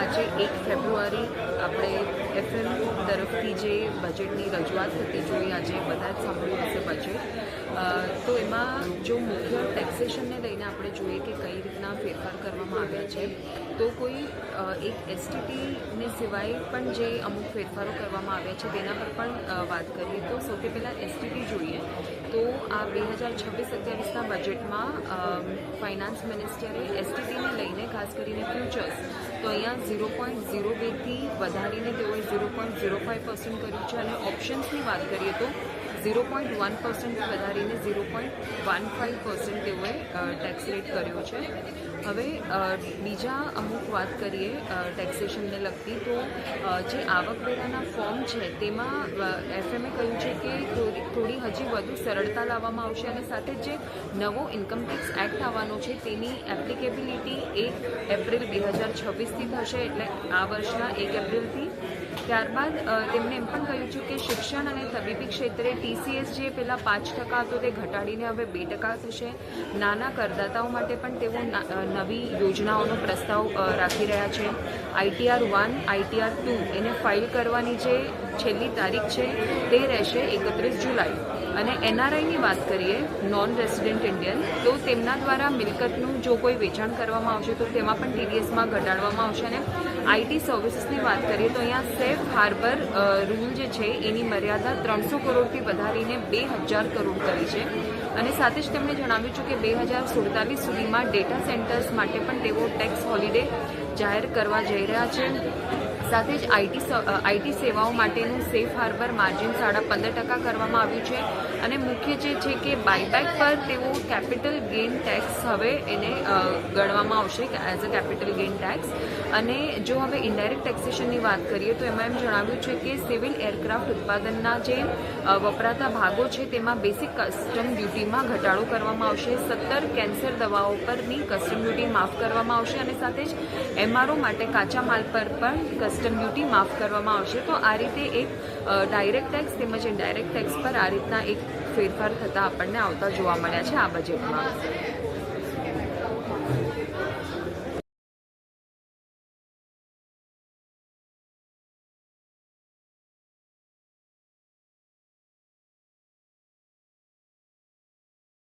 આજે 1 ફેબ્રુઆરી આપણે FM તરફથી જે બજેટની રજૂઆત થતી જોઈ, આજે બધા જ સાંભળ્યું હશે બજેટ. તો એમાં જો મુખ્ય ટેક્સેશનને લઈને આપણે જોઈએ કે કઈ રીતના ફેરફાર કરવામાં આવ્યા છે, તો કોઈ એક STTને સિવાય પણ જે અમુક ફેરફારો કરવામાં આવ્યા છે તેના પર પણ વાત કરીએ. તો સૌથી પહેલાં STT જોઈએ તો આ 2026-27ના બજેટમાં ફાઇનાન્સ મિનિસ્ટરે STTને લઈને ખાસ કરીને ફ્યુચર્સ તો અહીંયા 0.02થી વધારીને તેઓએ 0.05% કર્યું છે, અને ઓપ્શન્સની વાત કરીએ તો 0.1% વધારીને 0.15% તેઓએ ટેક્સ રેટ કર્યો છે. હવે બીજા અમુક વાત કરીએ ટેક્સેશનને લગતી, તો જે આવકવેરાના ફોર્મ છે તેમાં FMએ કહ્યું છે કે થોડી હજી વધુ સરળતા લાવવામાં આવશે, અને સાથે જે નવો ઇન્કમટેક્સ એક્ટ આવવાનો છે તેની એપ્લિકેબિલિટી 1 એપ્રિલ 2026થી થશે, એટલે આ વર્ષના 1 એપ્રિલથી. ત્યારબાદ તેમણે એમ પણ કહ્યું છે કે શિક્ષણ અને તબીબી ક્ષેત્રે TCS જે પહેલાં 5% હતો તે ઘટાડીને હવે 2% થશે. નાના કરદાતાઓ માટે પણ તેઓ નવી યોજનાઓનો પ્રસ્તાવ રાખી રહ્યા છે. ITR 1, ITR 2 એને ફાઇલ કરવાની જે છેલ્લી તારીખ છે તે રહેશે 31 જુલાઈ. અને NRIની વાત કરીએ, નોન રેસિડેન્ટ ઇન્ડિયન, તો તેમના દ્વારા મિલકતનું જો કોઈ વેચાણ કરવામાં આવશે તો તેમાં પણ TDSમાં ઘટાડવામાં આવશે. અને IT સર્વિસીસની વાત કરીએ તો અહીંયા સેફ હાર્બર રૂલ જે છે એની મર્યાદા 300 કરોડથી વધારીને 2000 કરોડ કરી છે. અને સાથે જ તેમણે જણાવ્યું છે કે 2047 સુધીમાં ડેટા સેન્ટર્સ માટે પણ તેઓ ટેક્સ હોલિડે જાહેર કરવા જઈ રહ્યા છે. સાથે જ IT સેવાઓ માટેનું સેફ હાર્બર માર્જિન 15.5% કરવામાં આવ્યું છે. અને મુખ્ય જે છે કે બાયબેક પર તેઓ કેપિટલ ગેઇન ટેક્સ હવે એને ગણવામાં આવશે as a capital gain tax. અને જો હવે ઇનડાયરેક્ટ ટેક્સેશનની વાત કરીએ તો એમાં એમ જણાવ્યું છે કે સિવિલ એરક્રાફ્ટ ઉત્પાદનના જે વપરાતા ભાગો છે તેમાં બેસિક કસ્ટમ ડ્યુટીમાં ઘટાડો કરવામાં આવશે. 17 કેન્સર દવાઓ પરની કસ્ટમ ડ્યુટી માફ કરવામાં આવશે, અને સાથે જ MRO માટે કાચા માલ પર પણ કસ્ટમ ડ્યુટી માફ કરવામાં આવશે. તો આ રીતે એક ડાયરેક્ટ ટેક્સ તેમજ ઇનડાયરેક્ટ ટેક્સ પર આ રીતના એક ફેરફાર થતાં આપણને આવતા જોવા મળ્યા છે આ બજેટમાં.